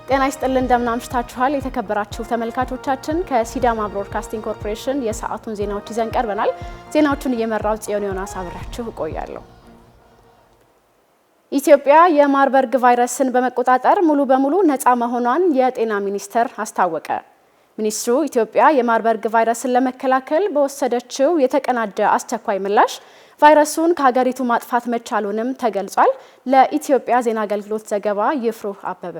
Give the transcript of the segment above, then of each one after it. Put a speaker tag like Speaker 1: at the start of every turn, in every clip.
Speaker 1: ጤና ይስጥልን እንደምን አምሽታችኋል የተከበራችሁ ተመልካቾቻችን ከሲዳማ ብሮድካስቲንግ ኮርፖሬሽን የሰዓቱን ዜናዎች ይዘን ቀርበናል። ዜናዎቹን እየመራው ጽዮን ዮናስ አብራችሁ እቆያለሁ። ኢትዮጵያ የማርበርግ ቫይረስን በመቆጣጠር ሙሉ በሙሉ ነፃ መሆኗን የጤና ሚኒስቴር አስታወቀ። ሚኒስትሩ ኢትዮጵያ የማርበርግ ቫይረስን ለመከላከል በወሰደችው የተቀናጀ አስቸኳይ ምላሽ ቫይረሱን ከሀገሪቱ ማጥፋት መቻሉንም ተገልጿል። ለኢትዮጵያ ዜና አገልግሎት ዘገባ ይፍሩህ አበበ።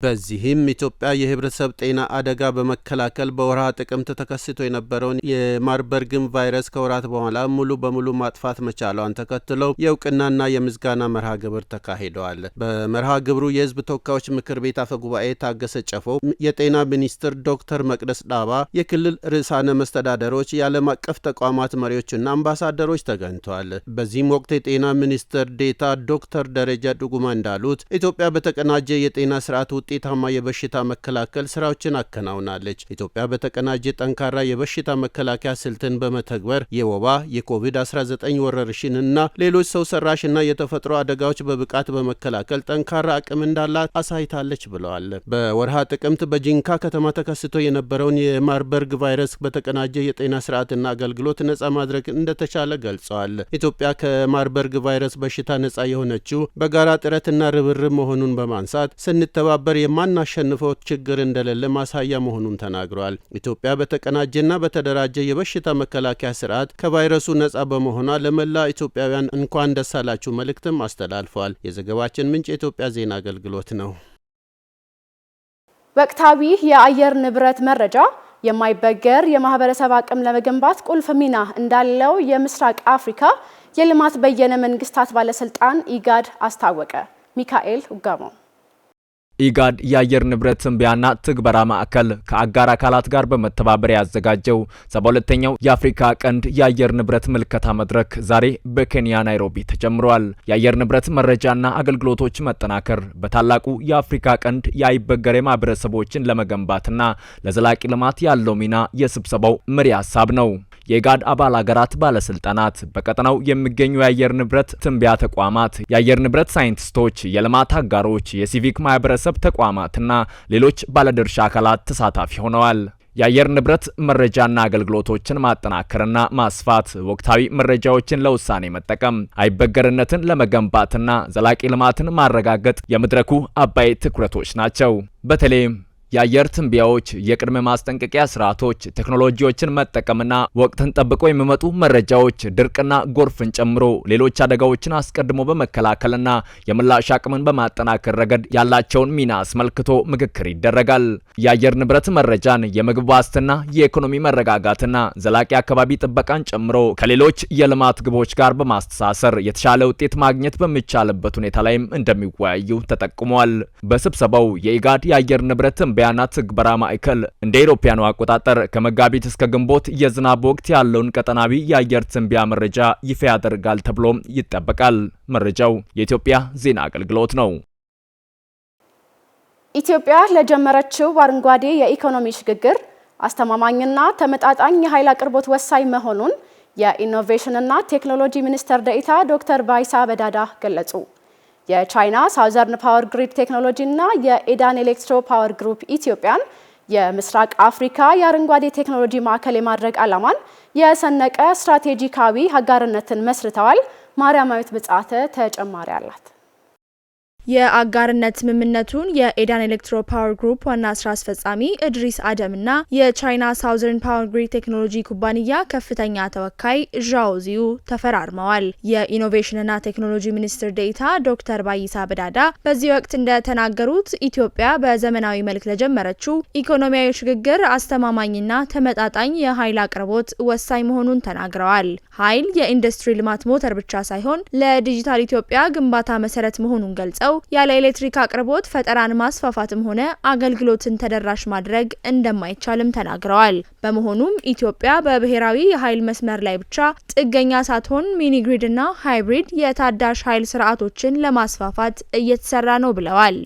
Speaker 2: በዚህም ኢትዮጵያ የህብረተሰብ ጤና አደጋ በመከላከል በወርሃ ጥቅምት ተከስቶ የነበረውን የማርበርግን ቫይረስ ከወራት በኋላ ሙሉ በሙሉ ማጥፋት መቻሏን ተከትለው የእውቅናና የምስጋና መርሃ ግብር ተካሂደዋል። በመርሃ ግብሩ የህዝብ ተወካዮች ምክር ቤት አፈ ጉባኤ ታገሰ ጨፎ፣ የጤና ሚኒስትር ዶክተር መቅደስ ዳባ፣ የክልል ርዕሳነ መስተዳደሮች፣ የዓለም አቀፍ ተቋማት መሪዎችና አምባሳደሮች ተገኝተዋል። በዚህም ወቅት የጤና ሚኒስትር ዴታ ዶክተር ደረጃ ዱጉማ እንዳሉት ኢትዮጵያ በተቀናጀ የጤና ስርዓት ውጤታማ የበሽታ መከላከል ስራዎችን አከናውናለች። ኢትዮጵያ በተቀናጀ ጠንካራ የበሽታ መከላከያ ስልትን በመተግበር የወባ፣ የኮቪድ-19 ወረርሽንና ሌሎች ሰው ሰራሽና የተፈጥሮ አደጋዎች በብቃት በመከላከል ጠንካራ አቅም እንዳላት አሳይታለች ብለዋል። በወርሃ ጥቅምት በጂንካ ከተማ ተከስቶ የነበረውን የማርበርግ ቫይረስ በተቀናጀ የጤና ስርዓትና አገልግሎት ነጻ ማድረግ እንደተቻለ ገልጸዋል። ኢትዮጵያ ከማርበርግ ቫይረስ በሽታ ነጻ የሆነችው በጋራ ጥረትና ርብርብ መሆኑን በማንሳት ስንተባበር የማናሸንፈው ችግር እንደሌለ ማሳያ መሆኑን ተናግረዋል። ኢትዮጵያ በተቀናጀና በተደራጀ የበሽታ መከላከያ ስርዓት ከቫይረሱ ነጻ በመሆኗ ለመላ ኢትዮጵያውያን እንኳን ደስ አላችሁ መልእክትም አስተላልፈዋል። የዘገባችን ምንጭ የኢትዮጵያ ዜና አገልግሎት ነው።
Speaker 1: ወቅታዊ የአየር ንብረት መረጃ የማይበገር የማህበረሰብ አቅም ለመገንባት ቁልፍ ሚና እንዳለው የምስራቅ አፍሪካ የልማት በየነ መንግስታት ባለስልጣን ኢጋድ አስታወቀ። ሚካኤል ኡጋሞ።
Speaker 3: ኢጋድ የአየር ንብረት ትንበያና ትግበራ ማዕከል ከአጋር አካላት ጋር በመተባበር ያዘጋጀው 72ኛው የአፍሪካ ቀንድ የአየር ንብረት ምልከታ መድረክ ዛሬ በኬንያ ናይሮቢ ተጀምሯል። የአየር ንብረት መረጃና አገልግሎቶች መጠናከር በታላቁ የአፍሪካ ቀንድ የአይበገሬ ማህበረሰቦችን ለመገንባትና ለዘላቂ ልማት ያለው ሚና የስብሰባው መሪ ሀሳብ ነው። የኢጋድ አባል ሀገራት ባለስልጣናት፣ በቀጠናው የሚገኙ የአየር ንብረት ትንበያ ተቋማት፣ የአየር ንብረት ሳይንቲስቶች፣ የልማት አጋሮች፣ የሲቪክ ማህበረሰብ ተቋማትና ሌሎች ባለድርሻ አካላት ተሳታፊ ሆነዋል። የአየር ንብረት መረጃና አገልግሎቶችን ማጠናከርና ማስፋት፣ ወቅታዊ መረጃዎችን ለውሳኔ መጠቀም፣ አይበገርነትን ለመገንባትና ዘላቂ ልማትን ማረጋገጥ የመድረኩ አባይ ትኩረቶች ናቸው። በተለይም የአየር ትንበያዎች፣ የቅድመ ማስጠንቀቂያ ስርዓቶች፣ ቴክኖሎጂዎችን መጠቀምና ወቅትን ጠብቆ የሚመጡ መረጃዎች ድርቅና ጎርፍን ጨምሮ ሌሎች አደጋዎችን አስቀድሞ በመከላከልና የምላሽ አቅምን በማጠናከር ረገድ ያላቸውን ሚና አስመልክቶ ምክክር ይደረጋል። የአየር ንብረት መረጃን የምግብ ዋስትና፣ የኢኮኖሚ መረጋጋትና ዘላቂ አካባቢ ጥበቃን ጨምሮ ከሌሎች የልማት ግቦች ጋር በማስተሳሰር የተሻለ ውጤት ማግኘት በሚቻልበት ሁኔታ ላይም እንደሚወያዩ ተጠቁሟል። በስብሰባው የኢጋድ የአየር ንብረት ቢያና ትግበራ ማዕከል እንደ ኢሮፒያኑ አቆጣጠር ከመጋቢት እስከ ግንቦት የዝናብ ወቅት ያለውን ቀጠናዊ የአየር ትንበያ መረጃ ይፋ ያደርጋል ተብሎ ይጠበቃል። መረጃው የኢትዮጵያ ዜና አገልግሎት ነው።
Speaker 1: ኢትዮጵያ ለጀመረችው አረንጓዴ የኢኮኖሚ ሽግግር አስተማማኝና ተመጣጣኝ የኃይል አቅርቦት ወሳኝ መሆኑን የኢኖቬሽንና ቴክኖሎጂ ሚኒስትር ዴኤታ ዶክተር ባይሳ በዳዳ ገለጹ። የቻይና ሳውዘርን ፓወር ግሪድ ቴክኖሎጂ እና የኤዳን ኤሌክትሮ ፓወር ግሩፕ ኢትዮጵያን የምስራቅ አፍሪካ የአረንጓዴ ቴክኖሎጂ ማዕከል የማድረግ ዓላማን የሰነቀ ስትራቴጂካዊ አጋርነትን መስርተዋል። ማርያማዊት ብጻተ ተጨማሪ አላት።
Speaker 4: የአጋርነት ስምምነቱን የኤዳን ኤሌክትሮ ፓወር ግሩፕ ዋና ስራ አስፈጻሚ እድሪስ አደም እና የቻይና ሳውዘርን ፓወር ግሪድ ቴክኖሎጂ ኩባንያ ከፍተኛ ተወካይ ዣኦ ዚዩ ተፈራርመዋል። የኢኖቬሽንና ቴክኖሎጂ ሚኒስትር ዴኤታ ዶክተር ባይሳ በዳዳ በዚህ ወቅት እንደተናገሩት ኢትዮጵያ በዘመናዊ መልክ ለጀመረችው ኢኮኖሚያዊ ሽግግር አስተማማኝና ተመጣጣኝ የኃይል አቅርቦት ወሳኝ መሆኑን ተናግረዋል። ኃይል የኢንዱስትሪ ልማት ሞተር ብቻ ሳይሆን ለዲጂታል ኢትዮጵያ ግንባታ መሰረት መሆኑን ገልጸው ያለ ኤሌክትሪክ አቅርቦት ፈጠራን ማስፋፋትም ሆነ አገልግሎትን ተደራሽ ማድረግ እንደማይቻልም ተናግረዋል። በመሆኑም ኢትዮጵያ በብሔራዊ የኃይል መስመር ላይ ብቻ ጥገኛ ሳትሆን ሚኒ ግሪድ እና ሃይብሪድ የታዳሽ ኃይል ስርዓቶችን ለማስፋፋት እየተሰራ ነው ብለዋል።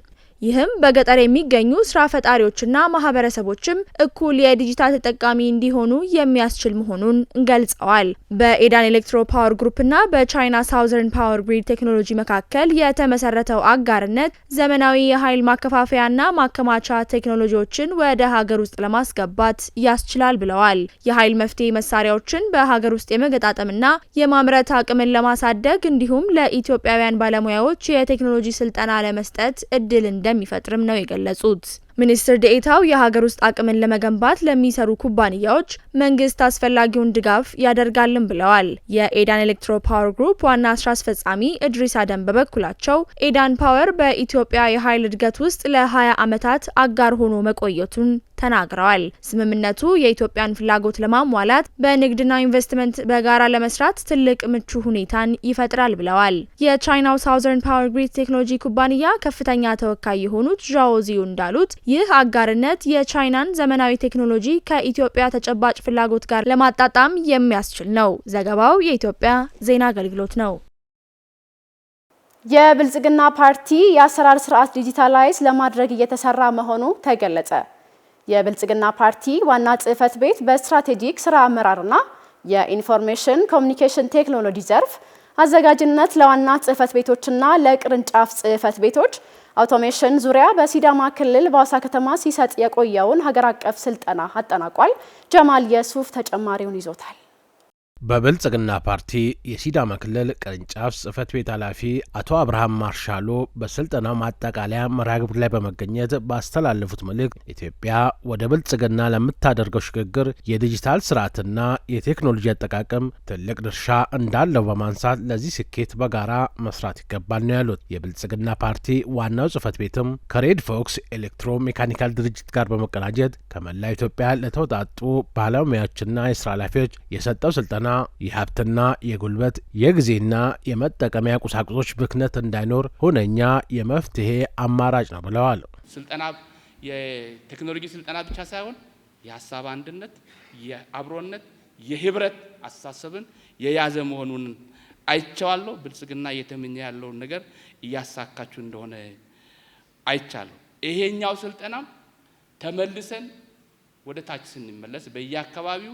Speaker 4: ይህም በገጠር የሚገኙ ስራ ፈጣሪዎችና ማህበረሰቦችም እኩል የዲጂታል ተጠቃሚ እንዲሆኑ የሚያስችል መሆኑን ገልጸዋል። በኤዳን ኤሌክትሮ ፓወር ግሩፕና በቻይና ሳውዘርን ፓወር ግሪድ ቴክኖሎጂ መካከል የተመሰረተው አጋርነት ዘመናዊ የኃይል ማከፋፈያና ማከማቻ ቴክኖሎጂዎችን ወደ ሀገር ውስጥ ለማስገባት ያስችላል ብለዋል። የኃይል መፍትሄ መሳሪያዎችን በሀገር ውስጥ የመገጣጠምና የማምረት አቅምን ለማሳደግ እንዲሁም ለኢትዮጵያውያን ባለሙያዎች የቴክኖሎጂ ስልጠና ለመስጠት እድል እንደሚፈጥርም ነው የገለጹት። ሚኒስትር ዴኤታው የሀገር ውስጥ አቅምን ለመገንባት ለሚሰሩ ኩባንያዎች መንግስት አስፈላጊውን ድጋፍ ያደርጋልን ብለዋል። የኤዳን ኤሌክትሮ ፓወር ግሩፕ ዋና ስራ አስፈጻሚ እድሪስ አደም በበኩላቸው ኤዳን ፓወር በኢትዮጵያ የኃይል እድገት ውስጥ ለ20 ዓመታት አጋር ሆኖ መቆየቱን ተናግረዋል። ስምምነቱ የኢትዮጵያን ፍላጎት ለማሟላት በንግድና ኢንቨስትመንት በጋራ ለመስራት ትልቅ ምቹ ሁኔታን ይፈጥራል ብለዋል። የቻይናው ሳውዘርን ፓወር ግሪድ ቴክኖሎጂ ኩባንያ ከፍተኛ ተወካይ የሆኑት ዣኦ ዚዩ እንዳሉት ይህ አጋርነት የቻይናን ዘመናዊ ቴክኖሎጂ ከኢትዮጵያ ተጨባጭ ፍላጎት ጋር ለማጣጣም የሚያስችል ነው። ዘገባው የኢትዮጵያ ዜና አገልግሎት ነው።
Speaker 1: የብልጽግና ፓርቲ የአሰራር ስርዓት ዲጂታላይዝ ለማድረግ እየተሰራ መሆኑ ተገለጸ። የብልጽግና ፓርቲ ዋና ጽህፈት ቤት በስትራቴጂክ ስራ አመራርና የኢንፎርሜሽን ኮሚኒኬሽን ቴክኖሎጂ ዘርፍ አዘጋጅነት ለዋና ጽህፈት ቤቶችና ለቅርንጫፍ ጽህፈት ቤቶች አውቶሜሽን ዙሪያ በሲዳማ ክልል በሐዋሳ ከተማ ሲሰጥ የቆየውን ሀገር አቀፍ ስልጠና አጠናቋል። ጀማል የሱፍ ተጨማሪውን ይዞታል።
Speaker 5: በብልጽግና ፓርቲ የሲዳማ ክልል ቅርንጫፍ ጽህፈት ቤት ኃላፊ አቶ አብርሃም ማርሻሎ በስልጠናው ማጠቃለያ መርሃ ግብር ላይ በመገኘት ባስተላለፉት መልእክት ኢትዮጵያ ወደ ብልጽግና ለምታደርገው ሽግግር የዲጂታል ስርዓትና የቴክኖሎጂ አጠቃቀም ትልቅ ድርሻ እንዳለው በማንሳት ለዚህ ስኬት በጋራ መስራት ይገባል ነው ያሉት። የብልጽግና ፓርቲ ዋናው ጽህፈት ቤትም ከሬድ ፎክስ ኤሌክትሮ ሜካኒካል ድርጅት ጋር በመቀናጀት ከመላ ኢትዮጵያ ለተውጣጡ ባለሙያዎችና የስራ ኃላፊዎች የሰጠው ስልጠና የሀብትና የጉልበት የጊዜና የመጠቀሚያ ቁሳቁሶች ብክነት እንዳይኖር ሁነኛ የመፍትሄ አማራጭ ነው ብለዋል።
Speaker 6: ስልጠና የቴክኖሎጂ ስልጠና ብቻ ሳይሆን የሀሳብ አንድነት፣ የአብሮነት፣ የህብረት አስተሳሰብን የያዘ መሆኑን አይቻለሁ። ብልጽግና እየተመኘ ያለውን ነገር እያሳካችሁ እንደሆነ አይቻለሁ። ይሄኛው ስልጠና ተመልሰን ወደ ታች ስንመለስ በየአካባቢው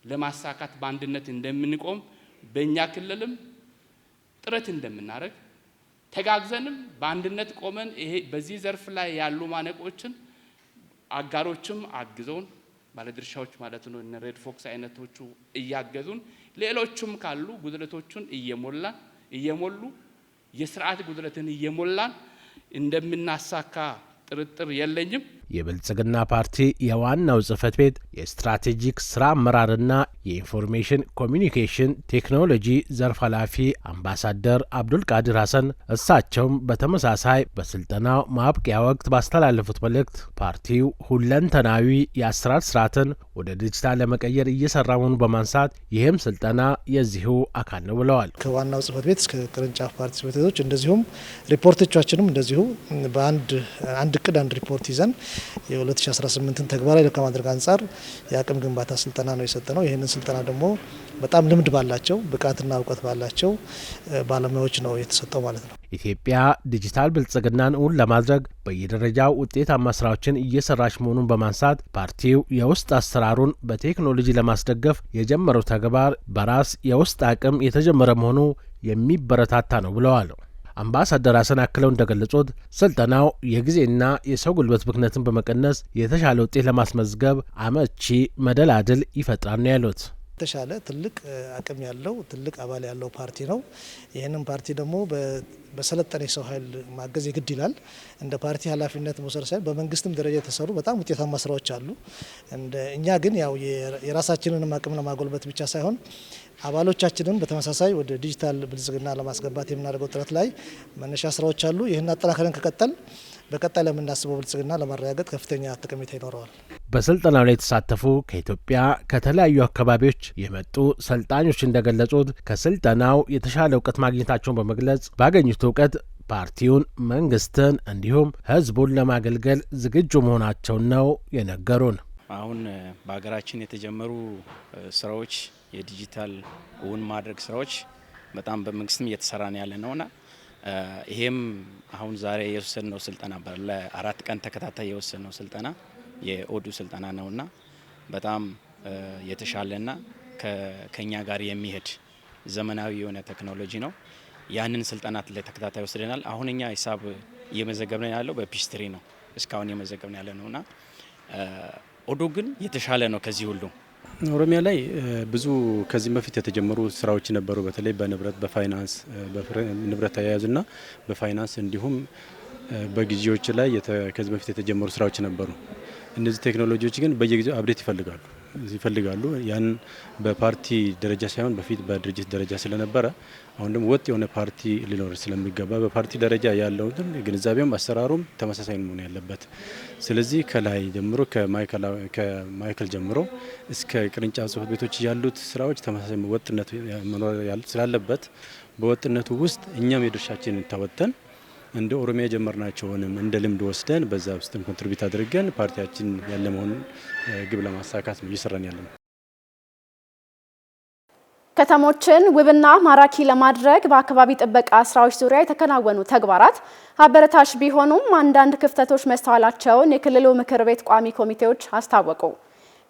Speaker 6: ለማሳካት በአንድነት እንደምንቆም በእኛ ክልልም ጥረት እንደምናደርግ ተጋግዘንም በአንድነት ቆመን ይሄ በዚህ ዘርፍ ላይ ያሉ ማነቆችን አጋሮችም አግዘውን ባለድርሻዎች ማለት ነው እነ ሬድ ፎክስ አይነቶቹ እያገዙን ሌሎችም ካሉ ጉድለቶቹን እየሞሉ የስርዓት ጉድለትን እየሞላን እንደምናሳካ ጥርጥር የለኝም።
Speaker 5: የብልጽግና ፓርቲ የዋናው ጽህፈት ቤት የስትራቴጂክ ስራ አመራርና የኢንፎርሜሽን ኮሚኒኬሽን ቴክኖሎጂ ዘርፍ ኃላፊ አምባሳደር አብዱል ቃድር ሐሰን እሳቸውም በተመሳሳይ በስልጠናው ማብቂያ ወቅት ባስተላለፉት መልእክት ፓርቲው ሁለንተናዊ የአሰራር ስርዓትን ወደ ዲጂታል ለመቀየር እየሰራ መሆኑን በማንሳት ይህም ስልጠና የዚሁ አካል ነው ብለዋል።
Speaker 7: ከዋናው ጽህፈት ቤት እስከ ቅርንጫፍ ፓርቲ ጽህፈት ቤቶች እንደዚሁም ሪፖርቶቻችንም እንደዚሁ በአንድ እቅድ አንድ ሪፖርት ይዘን የ2018ን ተግባራዊ ከማድረግ አንጻር የአቅም ግንባታ ስልጠና ነው የሰጠነው። ይህንን ስልጠና ደግሞ በጣም ልምድ ባላቸው ብቃትና እውቀት ባላቸው ባለሙያዎች ነው የተሰጠው ማለት ነው።
Speaker 5: ኢትዮጵያ ዲጂታል ብልጽግናን እውን ለማድረግ በየደረጃው ውጤታማ ስራዎችን እየሰራች መሆኑን በማንሳት ፓርቲው የውስጥ አሰራሩን በቴክኖሎጂ ለማስደገፍ የጀመረው ተግባር በራስ የውስጥ አቅም የተጀመረ መሆኑ የሚበረታታ ነው ብለዋል። አምባሳደር ሐሰን አክለው እንደገለጹት ስልጠናው የጊዜና የሰው ጉልበት ብክነትን በመቀነስ የተሻለ ውጤት ለማስመዝገብ አመቺ መደላድል ይፈጥራል ነው ያሉት።
Speaker 7: የተሻለ ትልቅ አቅም ያለው ትልቅ አባል ያለው ፓርቲ ነው። ይህንን ፓርቲ ደግሞ በሰለጠነ የሰው ኃይል ማገዝ የግድ ይላል። እንደ ፓርቲ ኃላፊነት መውሰድ ሳይሆን በመንግስትም ደረጃ የተሰሩ በጣም ውጤታማ ስራዎች አሉ። እኛ ግን ያው የራሳችንንም አቅም ለማጎልበት ብቻ ሳይሆን አባሎቻችንን በተመሳሳይ ወደ ዲጂታል ብልጽግና ለማስገባት የምናደርገው ጥረት ላይ መነሻ ስራዎች አሉ። ይህን አጠናክረን ከቀጠል በቀጣይ ለምናስበው ብልጽግና ለማረጋገጥ ከፍተኛ ጠቀሜታ ይኖረዋል።
Speaker 5: በስልጠናው ላይ የተሳተፉ ከኢትዮጵያ ከተለያዩ አካባቢዎች የመጡ ሰልጣኞች እንደገለጹት ከስልጠናው የተሻለ እውቀት ማግኘታቸውን በመግለጽ ባገኙት እውቀት ፓርቲውን፣ መንግስትን እንዲሁም ህዝቡን ለማገልገል ዝግጁ መሆናቸውን ነው የነገሩን።
Speaker 8: አሁን በሀገራችን የተጀመሩ ስራዎች የዲጂታል እውን ማድረግ ስራዎች በጣም በመንግስትም እየተሰራ ነው ያለ ነውና ይሄም አሁን ዛሬ የወሰድነው ስልጠና ለ4 ቀን ተከታታይ የወሰድነው ስልጠና የኦዱ ስልጠና ነውና በጣም የተሻለና ከኛ ጋር የሚሄድ ዘመናዊ የሆነ ቴክኖሎጂ ነው። ያንን ስልጠና ለተከታታይ ወስደናል። አሁን እኛ ሂሳብ እየመዘገብን ያለው በፒስትሪ ነው እስካሁን እየመዘገብን ያለ ነውና ኦዱ ግን የተሻለ ነው ከዚህ ሁሉ።
Speaker 9: ኦሮሚያ ላይ ብዙ ከዚህ በፊት የተጀመሩ ስራዎች ነበሩ። በተለይ በንብረት በፋይናንስ በንብረት አያያዝና በፋይናንስ እንዲሁም በጊዜዎች ላይ ከዚህ በፊት የተጀመሩ ስራዎች ነበሩ። እነዚህ ቴክኖሎጂዎች ግን በየጊዜው አፕዴት ይፈልጋሉ። ያን በፓርቲ ደረጃ ሳይሆን በፊት በድርጅት ደረጃ ስለነበረ አሁን ደግሞ ወጥ የሆነ ፓርቲ ሊኖር ስለሚገባ በፓርቲ ደረጃ ያለውን ግንዛቤም አሰራሩም ተመሳሳይ መሆን ያለበት። ስለዚህ ከላይ ጀምሮ ከማይከል ጀምሮ እስከ ቅርንጫፍ ጽህፈት ቤቶች ያሉት ስራዎች ተመሳሳይ ወጥነት መኖር ስላለበት በወጥነቱ ውስጥ እኛም የድርሻችንን ተወጥተን እንደ ኦሮሚያ ጀመርናቸውንም እንደ ልምድ ወስደን በዛ ውስጥም ኮንትሪቢዩት አድርገን ፓርቲያችን ያለ መሆኑን ግብ ለማሳካት ነው እየሰራን ያለነው።
Speaker 1: ከተሞችን ውብና ማራኪ ለማድረግ በአካባቢ ጥበቃ ስራዎች ዙሪያ የተከናወኑ ተግባራት አበረታች ቢሆኑም አንዳንድ ክፍተቶች መስተዋላቸውን የክልሉ ምክር ቤት ቋሚ ኮሚቴዎች አስታወቁ።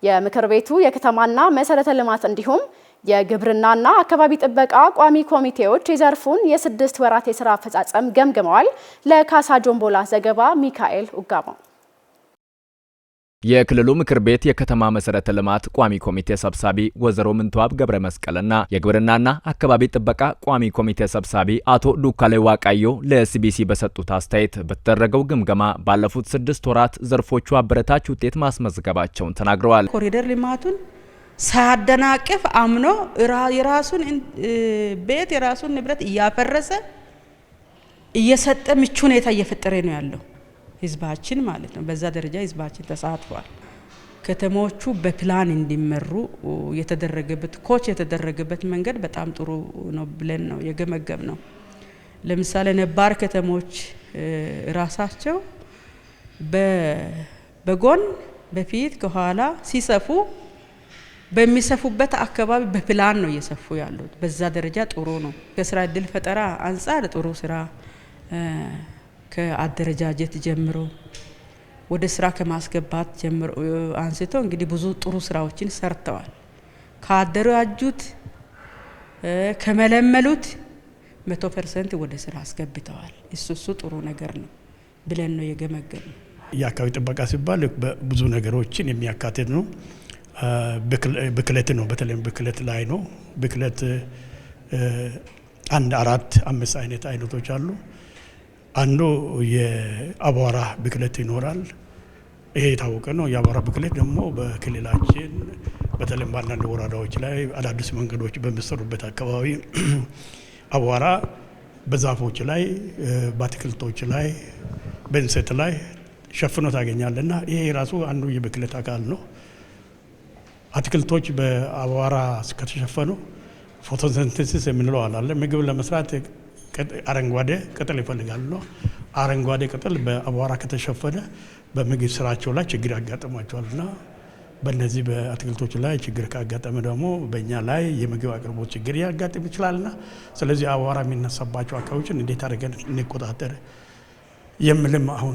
Speaker 1: የምክር ቤቱ የከተማና መሰረተ ልማት እንዲሁም የግብርናና አካባቢ ጥበቃ ቋሚ ኮሚቴዎች የዘርፉን የ6 ወራት የስራ አፈጻጸም ገምግመዋል። ለካሳ ጆምቦላ ዘገባ ሚካኤል ኡጋማ።
Speaker 3: የክልሉ ምክር ቤት የከተማ መሰረተ ልማት ቋሚ ኮሚቴ ሰብሳቢ ወይዘሮ ምንተዋብ ገብረ መስቀልና የግብርናና አካባቢ ጥበቃ ቋሚ ኮሚቴ ሰብሳቢ አቶ ዱካሌ ዋቃዮ ለሲቢሲ በሰጡት አስተያየት በተደረገው ግምገማ ባለፉት 6 ወራት ዘርፎቹ አበረታች ውጤት ማስመዝገባቸውን ተናግረዋል።
Speaker 10: ኮሪደር ልማቱን ሳያደናቅፍ አምኖ የራሱን ቤት የራሱን ንብረት እያፈረሰ እየሰጠ ምቹ ሁኔታ እየፈጠረ ነው ያለው ህዝባችን ማለት ነው። በዛ ደረጃ ህዝባችን ተሳትፏል። ከተሞቹ በፕላን እንዲመሩ የተደረገበት ኮች የተደረገበት መንገድ በጣም ጥሩ ነው ብለን ነው የገመገም ነው። ለምሳሌ ነባር ከተሞች ራሳቸው በጎን በፊት ከኋላ ሲሰፉ በሚሰፉበት አካባቢ በፕላን ነው እየሰፉ ያሉት። በዛ ደረጃ ጥሩ ነው። ከስራ እድል ፈጠራ አንጻር ጥሩ ስራ ከአደረጃጀት ጀምሮ ወደ ስራ ከማስገባት ጀምሮ አንስቶ እንግዲህ ብዙ ጥሩ ስራዎችን ሰርተዋል። ካደራጁት ከመለመሉት 100% ወደ ስራ አስገብተዋል። እሱ ጥሩ ነገር ነው ብለን ነው የገመገም።
Speaker 11: የአካባቢ ጥበቃ ሲባል ብዙ ነገሮችን የሚያካትት ነው። ብክለት ነው። በተለይም ብክለት ላይ ነው። ብክለት 1 4 5 አይነቶች አሉ። አንዱ የአቧራ ብክለት ይኖራል። ይሄ የታወቀ ነው። የአቧራ ብክለት ደግሞ በክልላችን በተለይም በአንዳንድ ወረዳዎች ላይ አዳዲስ መንገዶች በሚሰሩበት አካባቢ አቧራ በዛፎች ላይ፣ በአትክልቶች ላይ፣ በእንሰት ላይ ሸፍኖ ታገኛለና ይሄ ራሱ አንዱ የብክለት አካል ነው። አትክልቶች በአቧራ ከተሸፈኑ ፎቶሲንተሲስ የምንለው አለ። ምግብ ለመስራት አረንጓዴ ቅጠል ይፈልጋሉ። አረንጓዴ ቅጠል በአቧራ ከተሸፈነ በምግብ ስራቸው ላይ ችግር ያጋጥማቸዋልና በእነዚህ በአትክልቶች ላይ ችግር ካጋጠመ ደግሞ በእኛ ላይ የምግብ አቅርቦት ችግር ያጋጥም ይችላልና ስለዚህ አቧራ የሚነሳባቸው አካባቢዎችን እንዴት አድርገን እንቆጣጠር የምልም አሁን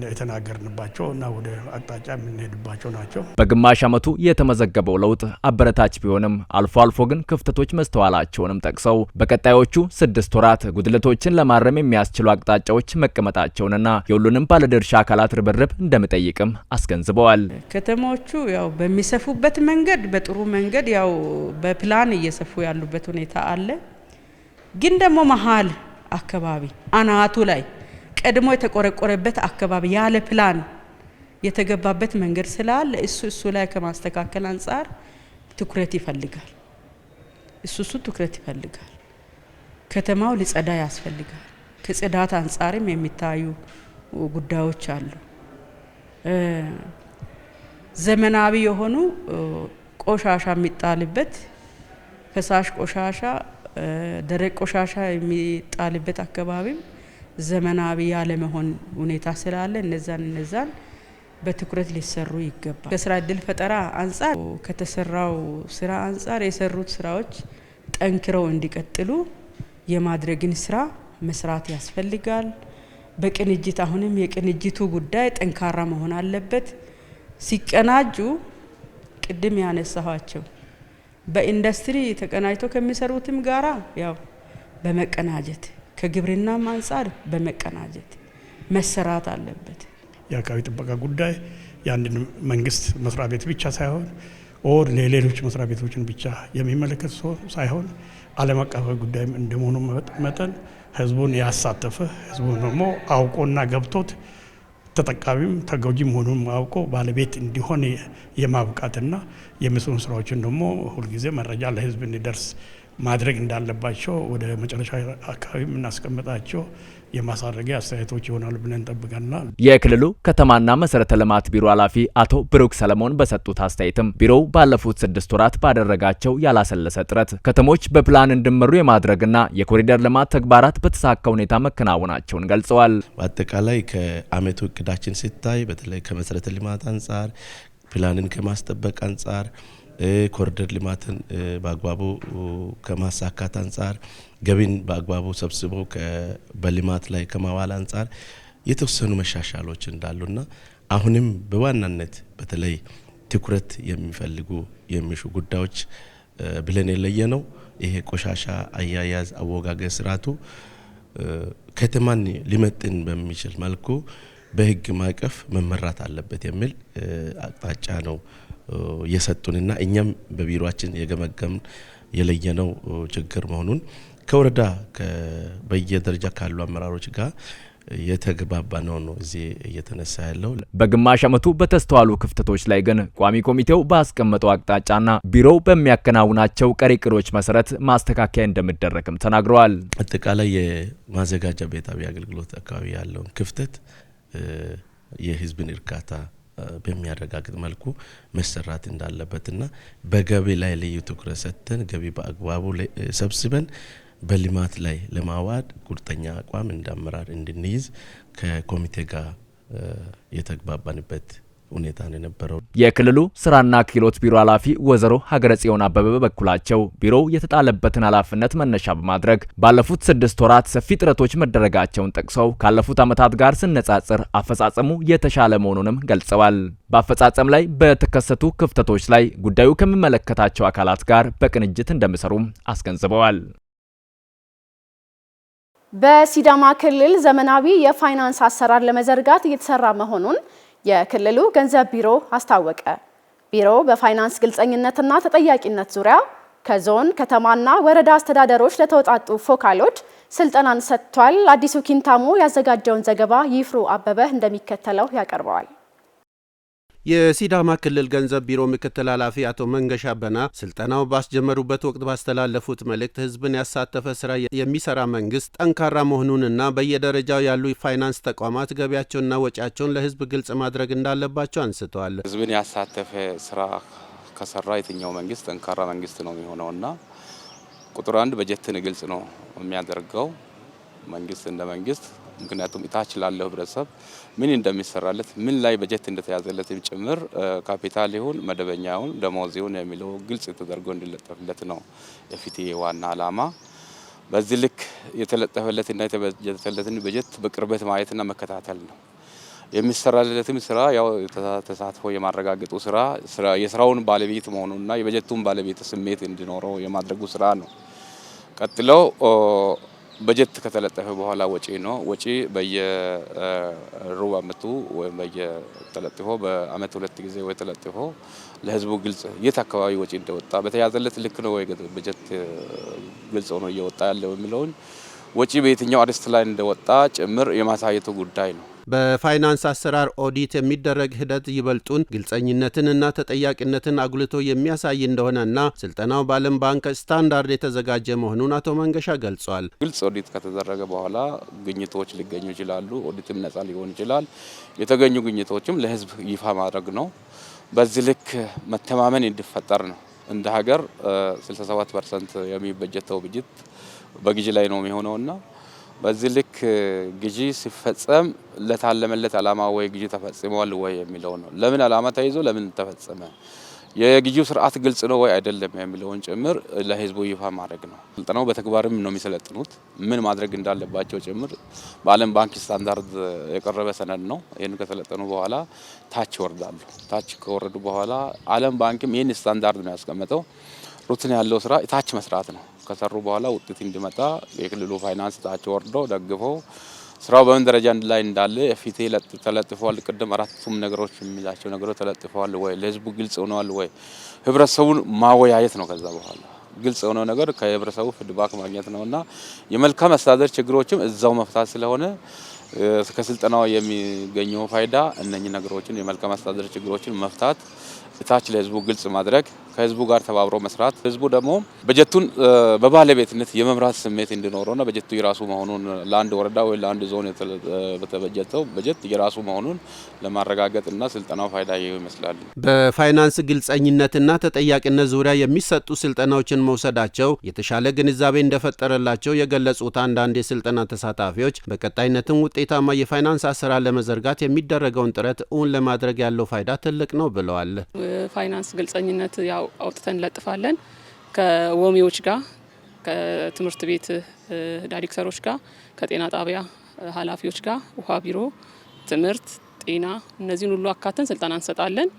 Speaker 11: የተናገርንባቸው እና ወደ አቅጣጫ የምንሄድባቸው ናቸው።
Speaker 3: በግማሽ ዓመቱ የተመዘገበው ለውጥ አበረታች ቢሆንም አልፎ አልፎ ግን ክፍተቶች መስተዋላቸውንም ጠቅሰው በቀጣዮቹ 6 ወራት ጉድለቶችን ለማረም የሚያስችሉ አቅጣጫዎች መቀመጣቸውንና የሁሉንም ባለድርሻ አካላት ርብርብ እንደሚጠይቅም አስገንዝበዋል።
Speaker 10: ከተሞቹ ያው በሚሰፉበት መንገድ በጥሩ መንገድ ያው በፕላን እየሰፉ ያሉበት ሁኔታ አለ። ግን ደግሞ መሀል አካባቢ አናቱ ላይ ቀድሞ የተቆረቆረበት አካባቢ ያለ ፕላን የተገባበት መንገድ ስላለ እሱ ላይ ከማስተካከል አንጻር ትኩረት ይፈልጋል። እሱ ትኩረት ይፈልጋል። ከተማው ሊጸዳ ያስፈልጋል። ከጽዳት አንጻርም የሚታዩ ጉዳዮች አሉ። ዘመናዊ የሆኑ ቆሻሻ የሚጣልበት ፈሳሽ ቆሻሻ፣ ደረቅ ቆሻሻ የሚጣልበት አካባቢም ዘመናዊ ያለ መሆን ሁኔታ ስላለ እነዛን በትኩረት ሊሰሩ ይገባል። ከስራ እድል ፈጠራ አንጻር ከተሰራው ስራ አንጻር የሰሩት ስራዎች ጠንክረው እንዲቀጥሉ የማድረግን ስራ መስራት ያስፈልጋል። በቅንጅት አሁንም የቅንጅቱ ጉዳይ ጠንካራ መሆን አለበት። ሲቀናጁ ቅድም ያነሳኋቸው በኢንዱስትሪ ተቀናጅቶ ከሚሰሩትም ጋራ ያው በመቀናጀት ከግብርናም አንፃር በመቀናጀት መሰራት አለበት።
Speaker 11: የአካባቢ ጥበቃ ጉዳይ የአንድ መንግስት መስሪያ ቤት ብቻ ሳይሆን ኦር ለሌሎች መስሪያ ቤቶችን ብቻ የሚመለከት ሳይሆን ዓለም አቀፋዊ ጉዳይ እንደመሆኑ መጠን ህዝቡን ያሳተፈ ህዝቡን ደግሞ አውቆና ገብቶት ተጠቃሚም ተጎጂ መሆኑን አውቆ ባለቤት እንዲሆን የማብቃትና የሚሰሩ ስራዎችን ደግሞ ሁልጊዜ መረጃ ለህዝብ እንዲደርስ ማድረግ እንዳለባቸው ወደ መጨረሻ አካባቢ የምናስቀምጣቸው የማሳረጊያ አስተያየቶች ይሆናሉ ብለን እንጠብቃለን።
Speaker 3: የክልሉ ከተማና መሰረተ ልማት ቢሮ ኃላፊ አቶ ብሩክ ሰለሞን በሰጡት አስተያየትም ቢሮው ባለፉት 6 ወራት ባደረጋቸው ያላሰለሰ ጥረት ከተሞች በፕላን እንዲመሩ የማድረግና የኮሪደር ልማት ተግባራት በተሳካ ሁኔታ መከናወናቸውን ገልጸዋል።
Speaker 12: በአጠቃላይ ከአመቱ እቅዳችን ሲታይ በተለይ ከመሰረተ ልማት አንጻር ፕላንን ከማስጠበቅ አንጻር ኮሪደር ልማትን በአግባቡ ከማሳካት አንጻር ገቢን በአግባቡ ሰብስቦ በልማት ላይ ከማዋል አንጻር የተወሰኑ መሻሻሎች እንዳሉና አሁንም በዋናነት በተለይ ትኩረት የሚሹ ጉዳዮች ብለን የለየነው ይሄ ቆሻሻ አያያዝ አወጋገድ ስርዓቱ ከተማን ሊመጥን በሚችል መልኩ በህግ ማዕቀፍ መመራት አለበት የሚል አቅጣጫ ነው የሰጡንና እኛም በቢሮአችን የገመገምን የለየነው ችግር መሆኑን ከወረዳ በየደረጃ ካሉ አመራሮች ጋር የተግባባ ነው እዚህ እየተነሳ ያለው።
Speaker 3: በግማሽ ዓመቱ በተስተዋሉ ክፍተቶች ላይ ግን ቋሚ ኮሚቴው ባስቀመጠው አቅጣጫና ቢሮው በሚያከናውናቸው ቀሪ እቅዶች መሰረት ማስተካከያ እንደሚደረግም ተናግረዋል።
Speaker 12: አጠቃላይ የማዘጋጃ ቤታዊ አገልግሎት አካባቢ ያለውን ክፍተት የህዝብን እርካታ በሚያረጋግጥ መልኩ መሰራት እንዳለበትና በገቢ ላይ ልዩ ትኩረት ሰጥተን ገቢ በአግባቡ ሰብስበን በልማት ላይ ለማዋድ ቁርጠኛ አቋም እንዳመራር እንድንይዝ ከኮሚቴ ጋር የተግባባንበት ሁኔታ ነው የነበረው።
Speaker 3: የክልሉ ስራና ክህሎት ቢሮ ኃላፊ ወይዘሮ ሀገረ ጽዮን አበበ በበኩላቸው ቢሮው የተጣለበትን ኃላፊነት መነሻ በማድረግ ባለፉት 6 ወራት ሰፊ ጥረቶች መደረጋቸውን ጠቅሰው ካለፉት ዓመታት ጋር ሲነጻጸር አፈጻጸሙ የተሻለ መሆኑንም ገልጸዋል። በአፈጻጸም ላይ በተከሰቱ ክፍተቶች ላይ ጉዳዩ ከሚመለከታቸው አካላት ጋር በቅንጅት እንደሚሰሩም አስገንዝበዋል።
Speaker 1: በሲዳማ ክልል ዘመናዊ የፋይናንስ አሰራር ለመዘርጋት እየተሰራ መሆኑን የክልሉ ገንዘብ ቢሮ አስታወቀ። ቢሮው በፋይናንስ ግልጸኝነትና ተጠያቂነት ዙሪያ ከዞን ከተማና ወረዳ አስተዳደሮች ለተወጣጡ ፎካሎች ስልጠናን ሰጥቷል። አዲሱ ኪንታሙ ያዘጋጀውን ዘገባ ይፍሩ አበበ እንደሚከተለው ያቀርበዋል።
Speaker 2: የሲዳማ ክልል ገንዘብ ቢሮ ምክትል ኃላፊ አቶ መንገሻ በና ስልጠናው ባስጀመሩበት ወቅት ባስተላለፉት መልእክት ህዝብን ያሳተፈ ስራ የሚሰራ መንግስት ጠንካራ መሆኑንና በየደረጃው ያሉ የፋይናንስ ተቋማት ገቢያቸውንና ወጪያቸውን ለህዝብ ግልጽ ማድረግ እንዳለባቸው አንስተዋል።
Speaker 13: ህዝብን ያሳተፈ ስራ ከሰራ የትኛው መንግስት ጠንካራ መንግስት ነው የሚሆነውና ቁጥር 1 በጀትን ግልጽ ነው የሚያደርገው መንግስት እንደ መንግስት ምክንያቱም ታች ላለው ህብረተሰብ ምን እንደሚሰራለት ምን ላይ በጀት እንደተያዘለት ጭምር ካፒታል ይሁን መደበኛ ይሁን ደሞዝ ይሁን የሚለው ግልጽ ተደርጎ እንዲለጠፍለት ነው የፊትዬ ዋና ዓላማ። በዚህ ልክ የተለጠፈለትና የተበጀተለትን በጀት በቅርበት ማየትና መከታተል ነው። የሚሰራለትም ስራ ያው ተሳትፎ የማረጋገጡ ስራ የስራውን ባለቤት መሆኑንና የበጀቱን ባለቤት ስሜት እንዲኖረው የማድረጉ ስራ ነው። ቀጥለው በጀት ከተለጠፈ በኋላ ወጪ ነው። ወጪ በየሩብ ዓመቱ ወይም በየተለጥፎ በአመት 2 ጊዜ ወይ ተለጥፎ ለህዝቡ ግልጽ የት አካባቢ ወጪ እንደወጣ በተያዘለት ልክ ነው ወይ በጀት ግልጽ ሆኖ እየወጣ ያለው የሚለውን ወጪ በየትኛው አርስት ላይ እንደወጣ ጭምር የማሳየቱ ጉዳይ ነው።
Speaker 2: በፋይናንስ አሰራር ኦዲት የሚደረግ ሂደት ይበልጡን ግልጸኝነትንና ተጠያቂነትን አጉልቶ የሚያሳይ እንደሆነና ስልጠናው በዓለም ባንክ ስታንዳርድ የተዘጋጀ መሆኑን አቶ መንገሻ ገልጿል።
Speaker 13: ግልጽ ኦዲት ከተደረገ በኋላ ግኝቶች ሊገኙ ይችላሉ። ኦዲትም ነጻ ሊሆን ይችላል። የተገኙ ግኝቶችም ለህዝብ ይፋ ማድረግ ነው። በዚህ ልክ መተማመን እንዲፈጠር ነው። እንደ ሀገር 67% የሚበጀተው በጀት በግዢ ላይ ነው የሚሆነውና በዚህ ልክ ግዢ ሲፈጸም ለታለመለት ዓላማ ወይ ግዢ ተፈጽሟል ወይ የሚለው ነው። ለምን ዓላማ ተይዞ ለምን ተፈጸመ የግዢው ስርዓት ግልጽ ነው ወይ አይደለም የሚለውን ጭምር ለህዝቡ ይፋ ማድረግ ነው። ስልጠናው በተግባርም ነው የሚሰለጥኑት ምን ማድረግ እንዳለባቸው ጭምር በዓለም ባንክ ስታንዳርድ የቀረበ ሰነድ ነው። ይህን ከሰለጠኑ በኋላ ታች ይወርዳሉ። ታች ከወረዱ በኋላ ዓለም ባንክም ይህን ስታንዳርድ ነው ያስቀመጠው። ሩትን ያለው ስራ ታች መስራት ነው። ከሰሩ በኋላ ውጤት እንዲመጣ የክልሉ ፋይናንስ ታች ወርዶ ደግፈው ስራው በምን ደረጃ ላይ እንዳለ ፊቴ ተለጥፈዋል። ቅድም አራቱም ነገሮች የሚላቸው ነገሮች ተለጥፈዋል ወይ ለህዝቡ ግልጽ ሆነዋል ወይ ህብረተሰቡን ማወያየት ነው። ከዛ በኋላ ግልጽ የሆነው ነገር ከህብረተሰቡ ፊድባክ ማግኘት ነውና የመልካም አስተዳደር ችግሮችም እዛው መፍታት ስለሆነ ከስልጠናው የሚገኘው ፋይዳ እነኚህ ነገሮችን የመልካም አስተዳደር ችግሮችን መፍታት ታች ለህዝቡ ግልጽ ማድረግ ከህዝቡ ጋር ተባብሮ መስራት ህዝቡ ደግሞ በጀቱን በባለቤትነት የመምራት ስሜት እንዲኖረውና በጀቱ የራሱ መሆኑን ለአንድ ወረዳ ወይ ለአንድ ዞን በተበጀተው በጀት የራሱ መሆኑን ለማረጋገጥና ስልጠናው ፋይዳ ይመስላል።
Speaker 2: በፋይናንስ ግልጸኝነትና ተጠያቂነት ዙሪያ የሚሰጡ ስልጠናዎችን መውሰዳቸው የተሻለ ግንዛቤ እንደፈጠረላቸው የገለጹት አንዳንድ የስልጠና ተሳታፊዎች በቀጣይነትም ውጤታማ የፋይናንስ አሰራር ለመዘርጋት የሚደረገውን ጥረት እውን ለማድረግ ያለው ፋይዳ ትልቅ ነው ብለዋል።
Speaker 14: ፋይናንስ ግልጸኝነት ያው አውጥተን ለጥፋለን ከወሚዎች ጋር ከትምህርት ቤት ዳይሬክተሮች ጋር ከጤና ጣቢያ ኃላፊዎች ጋር ውሃ ቢሮ ትምህርት ጤና እነዚህን ሁሉ አካተን ስልጠና እንሰጣለን።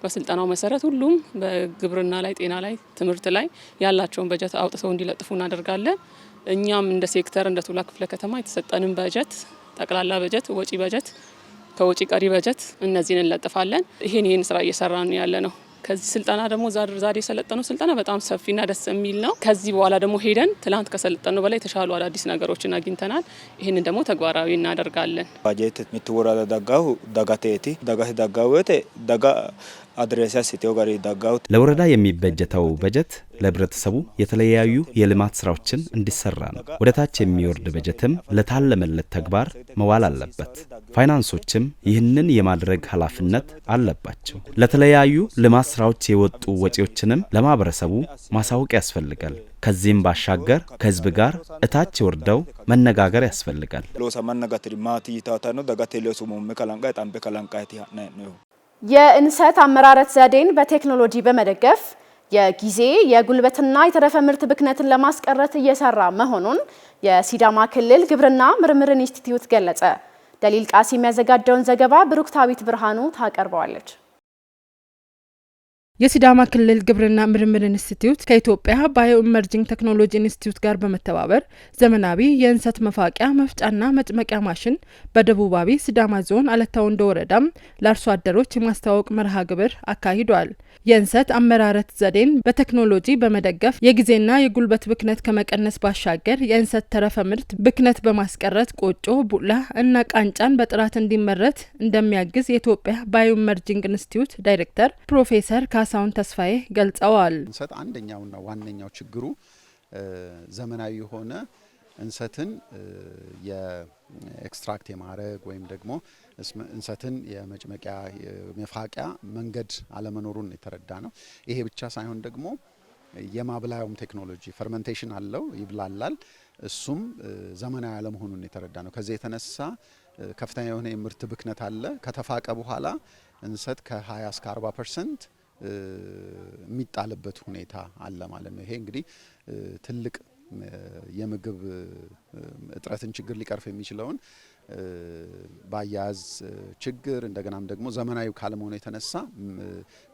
Speaker 14: በስልጠናው መሰረት ሁሉም በግብርና ላይ ጤና ላይ ትምህርት ላይ ያላቸውን በጀት አውጥተው እንዲለጥፉ እናደርጋለን። እኛም እንደ ሴክተር እንደ ቱላ ክፍለ ከተማ የተሰጠንን በጀት ጠቅላላ በጀት ወጪ በጀት ከወጪ ቀሪ በጀት እነዚህን እንለጥፋለን። ይሄን ስራ እየሰራን ያለ ነው። ከዚህ ስልጠና ደግሞ ዛሬ የሰለጠነው ስልጠና በጣም ሰፊና ደስ የሚል ነው። ከዚህ በኋላ ደግሞ ሄደን ትላንት ከሰለጠነው በላይ የተሻሉ አዳዲስ ነገሮችን አግኝተናል። ይህንን ደግሞ ተግባራዊ እናደርጋለን።
Speaker 15: ባጀት ምትወራ ዳጋው ዳጋቴቲ ዳጋወቴ ዳጋ አድሬሳ ሲቴው ጋር ዳጋው
Speaker 16: ለወረዳ የሚበጀተው በጀት ለህብረተሰቡ የተለያዩ የልማት ስራዎችን እንዲሰራ ነው። ወደ ታች የሚወርድ በጀትም ለታለመለት ተግባር መዋል አለበት። ፋይናንሶችም ይህንን የማድረግ ኃላፊነት አለባቸው። ለተለያዩ ልማት ስራዎች የወጡ ወጪዎችንም ለማህበረሰቡ ማሳወቅ ያስፈልጋል። ከዚህም ባሻገር ከህዝብ ጋር እታች ወርደው መነጋገር ያስፈልጋል።
Speaker 1: የእንሰት አመራረት ዘዴን በቴክኖሎጂ በመደገፍ የጊዜ የጉልበትና የተረፈ ምርት ብክነትን ለማስቀረት እየሰራ መሆኑን የሲዳማ ክልል ግብርና ምርምር ኢንስቲትዩት ገለጸ። ደሊል ቃሲም ያዘጋጀውን ዘገባ ብሩክታዊት ብርሃኑ ታቀርበዋለች።
Speaker 17: የሲዳማ ክልል ግብርና ምርምር ኢንስቲትዩት ከኢትዮጵያ ባዮ ኢመርጂንግ ቴክኖሎጂ ኢንስቲትዩት ጋር በመተባበር ዘመናዊ የእንሰት መፋቂያ መፍጫና መጭመቂያ ማሽን በደቡባዊ ሲዳማ ዞን አለታ ወንዶ ወረዳም ለአርሶ አደሮች የማስተዋወቅ መርሃ ግብር አካሂዷል። የእንሰት አመራረት ዘዴን በቴክኖሎጂ በመደገፍ የጊዜና የጉልበት ብክነት ከመቀነስ ባሻገር የእንሰት ተረፈ ምርት ብክነት በማስቀረት ቆጮ፣ ቡላ እና ቃንጫን በጥራት እንዲመረት እንደሚያግዝ የኢትዮጵያ ባዮ ኢመርጂንግ ኢንስቲትዩት ዳይሬክተር ፕሮፌሰር ካሳሁን ተስፋዬ ገልጸዋል።
Speaker 18: እንሰት አንደኛውና ዋነኛው ችግሩ ዘመናዊ የሆነ እንሰትን የኤክስትራክት የማድረግ ወይም ደግሞ እንሰትን የመጭመቂያ የመፋቂያ መንገድ አለመኖሩን የተረዳ ነው። ይሄ ብቻ ሳይሆን ደግሞ የማብላያውም ቴክኖሎጂ ፈርመንቴሽን አለው፣ ይብላላል። እሱም ዘመናዊ አለመሆኑን የተረዳ ነው። ከዚህ የተነሳ ከፍተኛ የሆነ የምርት ብክነት አለ። ከተፋቀ በኋላ እንሰት ከ20 እስከ 40% የሚጣልበት ሁኔታ አለ ማለት ነው። ይሄ እንግዲህ ትልቅ የምግብ እጥረትን ችግር ሊቀርፍ የሚችለውን በአያያዝ ችግር እንደገናም ደግሞ ዘመናዊ ካለመሆኑ የተነሳ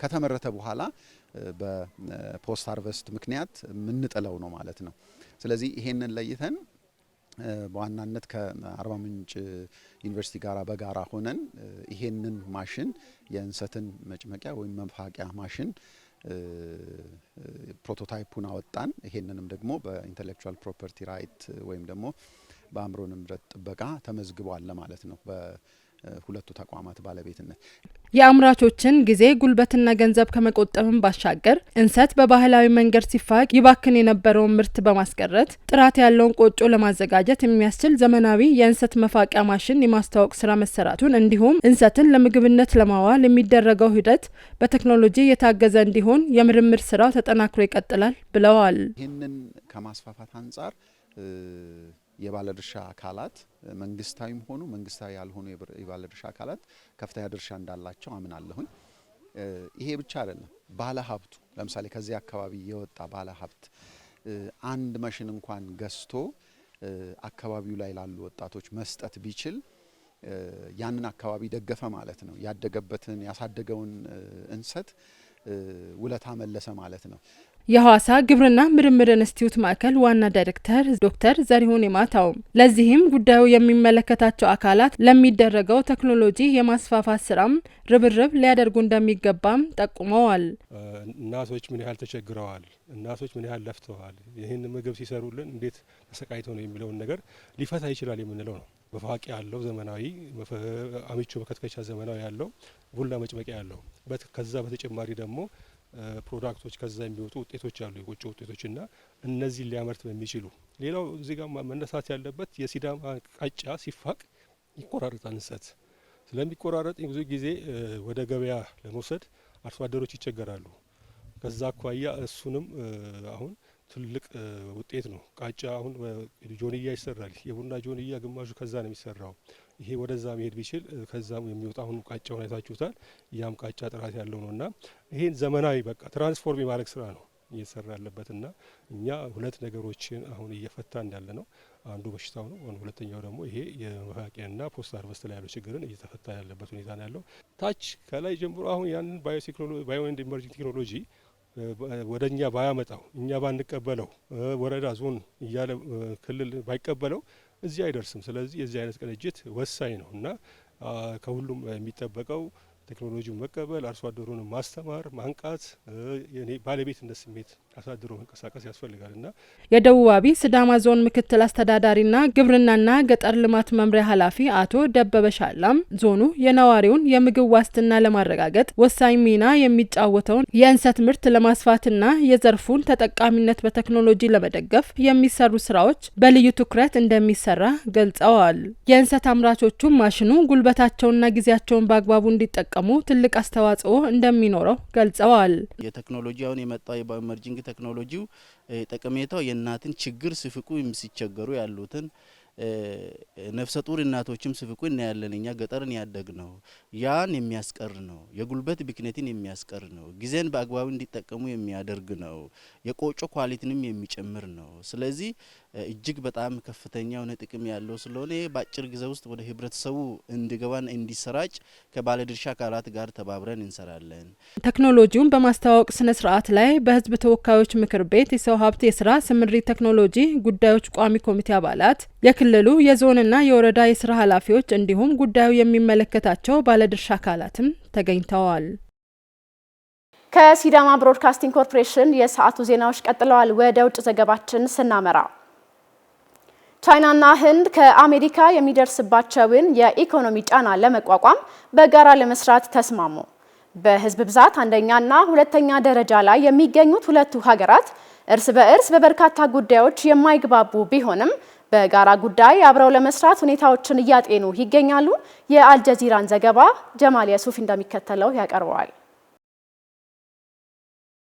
Speaker 18: ከተመረተ በኋላ በፖስት ሃርቨስት ምክንያት የምንጥለው ነው ማለት ነው። ስለዚህ ይሄንን ለይተን በዋናነት ከአርባ ምንጭ ዩኒቨርሲቲ ጋር በጋራ ሆነን ይሄንን ማሽን የእንሰትን መጭመቂያ ወይም መፋቂያ ማሽን ፕሮቶታይፑን አወጣን። ይሄንንም ደግሞ በኢንተሌክቹዋል ፕሮፐርቲ ራይት ወይም ደግሞ በአእምሮ ንብረት ጥበቃ ተመዝግቧል ማለት ነው በሁለቱ ተቋማት ባለቤትነት።
Speaker 17: የአምራቾችን ጊዜ ጉልበትና ገንዘብ ከመቆጠብም ባሻገር እንሰት በባህላዊ መንገድ ሲፋቅ ይባክን የነበረውን ምርት በማስቀረት ጥራት ያለውን ቆጮ ለማዘጋጀት የሚያስችል ዘመናዊ የእንሰት መፋቂያ ማሽን የማስተዋወቅ ስራ መሰራቱን እንዲሁም እንሰትን ለምግብነት ለማዋል የሚደረገው ሂደት በቴክኖሎጂ የታገዘ እንዲሆን የምርምር ስራው ተጠናክሮ ይቀጥላል ብለዋል።
Speaker 18: ይህንን ከማስፋፋት አንጻር የባለድርሻ አካላት መንግስታዊም ሆኑ መንግስታዊ ያልሆኑ የባለድርሻ አካላት ከፍተኛ ድርሻ እንዳላቸው አምናለሁኝ። ይሄ ብቻ አይደለም። ባለ ሀብቱ ለምሳሌ ከዚህ አካባቢ የወጣ ባለ ሀብት አንድ ማሽን እንኳን ገዝቶ አካባቢው ላይ ላሉ ወጣቶች መስጠት ቢችል ያንን አካባቢ ደገፈ ማለት ነው። ያደገበትን ያሳደገውን እንሰት ውለታ መለሰ ማለት ነው።
Speaker 17: የሐዋሳ ግብርና ምርምር ኢንስቲትዩት ማዕከል ዋና ዳይሬክተር ዶክተር ዘሪሁን የማታው ለዚህም ጉዳዩ የሚመለከታቸው አካላት ለሚደረገው ቴክኖሎጂ የማስፋፋት ስራም ርብርብ ሊያደርጉ እንደሚገባም ጠቁመዋል።
Speaker 19: እናቶች ምን ያህል ተቸግረዋል፣ እናቶች ምን ያህል ለፍተዋል፣ ይህን ምግብ ሲሰሩልን እንዴት ተሰቃይተው ነው የሚለውን ነገር ሊፈታ ይችላል የምንለው ነው። በፋቂ ያለው ዘመናዊ አምቾ መከትከቻ ዘመናዊ ያለው ቡላ መጭመቂያ ያለው ከዛ በተጨማሪ ደግሞ ፕሮዳክቶች ከዛ የሚወጡ ውጤቶች አሉ፣ የቆጮ ውጤቶችና እነዚህ ሊያመርት በሚችሉ ሌላው እዚህ ጋር መነሳት ያለበት የሲዳማ ቃጫ ሲፋቅ ይቆራረጣል። እንሰት ስለሚቆራረጥ ብዙ ጊዜ ወደ ገበያ ለመውሰድ አርሶ አደሮች ይቸገራሉ። ከዛ አኳያ እሱንም አሁን ትልቅ ውጤት ነው። ቃጫ አሁን ጆንያ ይሰራል። የቡና ጆንያ ግማሹ ከዛ ነው የሚሰራው። ይሄ ወደዛ መሄድ ቢችል ከዛም የሚወጣ አሁን ቃጫውን አይታችሁታል። ያም ቃጫ ጥራት ያለው ነውና ይሄን ዘመናዊ በቃ ትራንስፎርም የማድረግ ስራ ነው እየተሰራ ያለበትና እኛ ሁለት ነገሮችን አሁን እየፈታ እንዳለ ነው። አንዱ በሽታው ነው፣ ሁለተኛው ደግሞ ይሄ የመፋቂያና ፖስት ሃርቨስት ላይ ያለው ችግርን እየተፈታ ያለበት ሁኔታ ነው ያለው። ታች ከላይ ጀምሮ አሁን ያንን ባዮ ኤንድ ኢመርጂንግ ቴክኖሎጂ ወደኛ ባያመጣው እኛ ባንቀበለው ወረዳ ዞን እያለ ክልል ባይቀበለው እዚህ አይደርስም። ስለዚህ የዚህ አይነት ቅንጅት ወሳኝ ነው እና ከሁሉም የሚጠበቀው ቴክኖሎጂውን መቀበል፣ አርሶ አደሩን ማስተማር፣ ማንቃት፣ የኔ ባለቤትነት ስሜት አሳድሮ መንቀሳቀስ ያስፈልጋልና
Speaker 17: የደቡባዊ ሲዳማ ዞን ምክትል አስተዳዳሪና ግብርናና ገጠር ልማት መምሪያ ኃላፊ አቶ ደበበ ሻላም ዞኑ የነዋሪውን የምግብ ዋስትና ለማረጋገጥ ወሳኝ ሚና የሚጫወተውን የእንሰት ምርት ለማስፋትና የዘርፉን ተጠቃሚነት በቴክኖሎጂ ለመደገፍ የሚሰሩ ስራዎች በልዩ ትኩረት እንደሚሰራ ገልጸዋል። የእንሰት አምራቾቹ ማሽኑ ጉልበታቸውንና ጊዜያቸውን በአግባቡ እንዲጠቀሙ ትልቅ አስተዋጽኦ እንደሚኖረው ገልጸዋል።
Speaker 20: የቴክኖሎጂ አሁን የመጣው የባዮኤመርጂንግ ቴክኖሎጂው ጠቀሜታው የእናትን ችግር ሲፍቁ ሲቸገሩ ያሉትን ነፍሰ ጡር እናቶችም ሲፍቁ እናያለን። እኛ ገጠርን ያደግ ነው። ያን የሚያስቀር ነው። የጉልበት ብክነትን የሚያስቀር ነው። ጊዜን በአግባቡ እንዲጠቀሙ የሚያደርግ ነው። የቆጮ ኳሊቲንም የሚጨምር ነው። ስለዚህ እጅግ በጣም ከፍተኛ የሆነ ጥቅም ያለው ስለሆነ በአጭር ጊዜ ውስጥ ወደ ህብረተሰቡ እንዲገባና እንዲሰራጭ ከባለድርሻ አካላት ጋር ተባብረን እንሰራለን።
Speaker 17: ቴክኖሎጂውን በማስተዋወቅ ስነ ስርዓት ላይ በህዝብ ተወካዮች ምክር ቤት የሰው ሀብት የስራ ስምሪት ቴክኖሎጂ ጉዳዮች ቋሚ ኮሚቴ አባላት፣ የክልሉ የዞንና የወረዳ የስራ ኃላፊዎች እንዲሁም ጉዳዩ የሚመለከታቸው ባለድርሻ አካላትም ተገኝተዋል።
Speaker 1: ከሲዳማ ብሮድካስቲንግ ኮርፖሬሽን የሰዓቱ ዜናዎች ቀጥለዋል። ወደ ውጭ ዘገባችን ስናመራ ቻይናና ህንድ ከአሜሪካ የሚደርስባቸውን የኢኮኖሚ ጫና ለመቋቋም በጋራ ለመስራት ተስማሙ። በህዝብ ብዛት አንደኛና ሁለተኛ ደረጃ ላይ የሚገኙት ሁለቱ ሀገራት እርስ በእርስ በበርካታ ጉዳዮች የማይግባቡ ቢሆንም በጋራ ጉዳይ አብረው ለመስራት ሁኔታዎችን እያጤኑ ይገኛሉ። የአልጀዚራን ዘገባ ጀማል የሱፍ እንደሚከተለው ያቀርበዋል።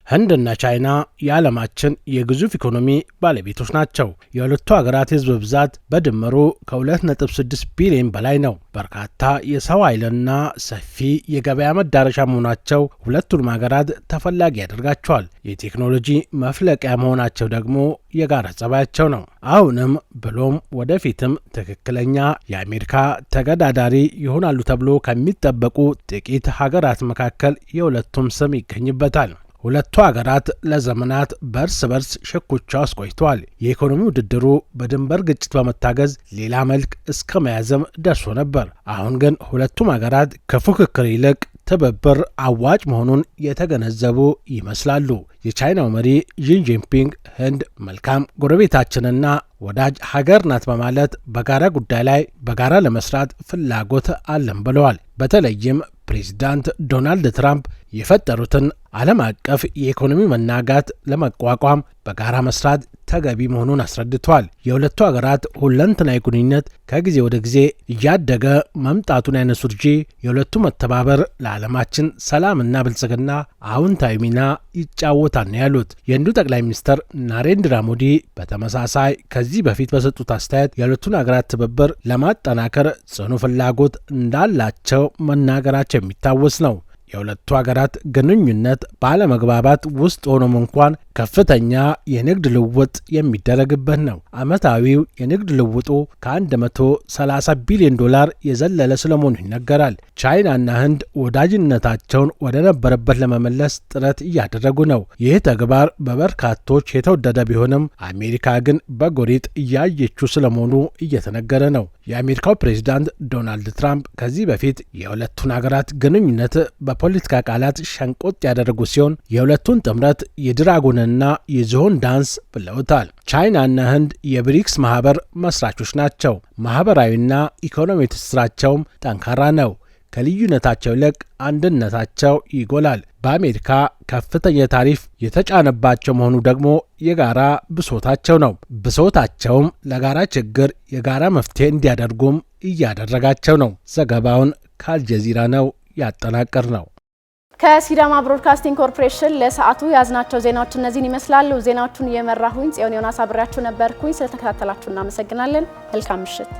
Speaker 5: ህንድና ቻይና የዓለማችን የግዙፍ ኢኮኖሚ ባለቤቶች ናቸው። የሁለቱ ሀገራት ህዝብ ብዛት በድምሩ ከ2.6 ቢሊዮን በላይ ነው። በርካታ የሰው ኃይልና ሰፊ የገበያ መዳረሻ መሆናቸው ሁለቱንም ሀገራት ተፈላጊ ያደርጋቸዋል። የቴክኖሎጂ መፍለቂያ መሆናቸው ደግሞ የጋራ ጸባያቸው ነው። አሁንም ብሎም ወደፊትም ትክክለኛ የአሜሪካ ተገዳዳሪ ይሆናሉ ተብሎ ከሚጠበቁ ጥቂት ሀገራት መካከል የሁለቱም ስም ይገኝበታል። ሁለቱ ሀገራት ለዘመናት በእርስ በርስ ሽኩቻ ውስጥ ቆይተዋል። የኢኮኖሚ ውድድሩ በድንበር ግጭት በመታገዝ ሌላ መልክ እስከ መያዝም ደርሶ ነበር። አሁን ግን ሁለቱም ሀገራት ከፉክክር ይልቅ ትብብር አዋጭ መሆኑን የተገነዘቡ ይመስላሉ። የቻይናው መሪ ዢ ጂንፒንግ ህንድ መልካም ጎረቤታችንና ወዳጅ ሀገር ናት በማለት በጋራ ጉዳይ ላይ በጋራ ለመስራት ፍላጎት አለን ብለዋል። በተለይም ፕሬዚዳንት ዶናልድ ትራምፕ የፈጠሩትን ዓለም አቀፍ የኢኮኖሚ መናጋት ለመቋቋም በጋራ መስራት ተገቢ መሆኑን አስረድተዋል። የሁለቱ ሀገራት ሁለንተናዊ ግንኙነት ከጊዜ ወደ ጊዜ እያደገ መምጣቱን ያነሱት ጂ የሁለቱ መተባበር ለዓለማችን ሰላምና ብልጽግና አዎንታዊ ሚና ይጫወታል ነው ያሉት። የህንዱ ጠቅላይ ሚኒስትር ናሬንድራ ሞዲ በተመሳሳይ ከዚህ በፊት በሰጡት አስተያየት የሁለቱን ሀገራት ትብብር ለማጠናከር ጽኑ ፍላጎት እንዳላቸው መናገራቸው የሚታወስ ነው። የሁለቱ ሀገራት ግንኙነት ባለመግባባት ውስጥ ሆኖም እንኳን ከፍተኛ የንግድ ልውውጥ የሚደረግበት ነው። ዓመታዊው የንግድ ልውውጡ ከ130 ቢሊዮን ዶላር የዘለለ ስለመሆኑ ይነገራል። ቻይናና ህንድ ወዳጅነታቸውን ወደ ነበረበት ለመመለስ ጥረት እያደረጉ ነው። ይህ ተግባር በበርካቶች የተወደደ ቢሆንም አሜሪካ ግን በጎሪጥ እያየችው ስለመሆኑ እየተነገረ ነው። የአሜሪካው ፕሬዝዳንት ዶናልድ ትራምፕ ከዚህ በፊት የሁለቱን ሀገራት ግንኙነት በፖለቲካ ቃላት ሸንቆጥ ያደረጉ ሲሆን የሁለቱን ጥምረት የድራጎንና የዝሆን ዳንስ ብለውታል። ቻይናና ህንድ የብሪክስ ማህበር መስራቾች ናቸው። ማህበራዊና ኢኮኖሚ ትስስራቸውም ጠንካራ ነው። ከልዩነታቸው ይልቅ አንድነታቸው ይጎላል። በአሜሪካ ከፍተኛ ታሪፍ የተጫነባቸው መሆኑ ደግሞ የጋራ ብሶታቸው ነው። ብሶታቸውም ለጋራ ችግር የጋራ መፍትሄ እንዲያደርጉም እያደረጋቸው ነው። ዘገባውን ከአልጀዚራ ነው ያጠናቀር ነው።
Speaker 1: ከሲዳማ ብሮድካስቲንግ ኮርፖሬሽን ለሰዓቱ ያዝናቸው ዜናዎች እነዚህን ይመስላሉ። ዜናዎቹን እየመራሁኝ ጽዮን ዮናስ አብሬያችሁ ነበርኩኝ። ስለተከታተላችሁ እናመሰግናለን። መልካም ምሽት።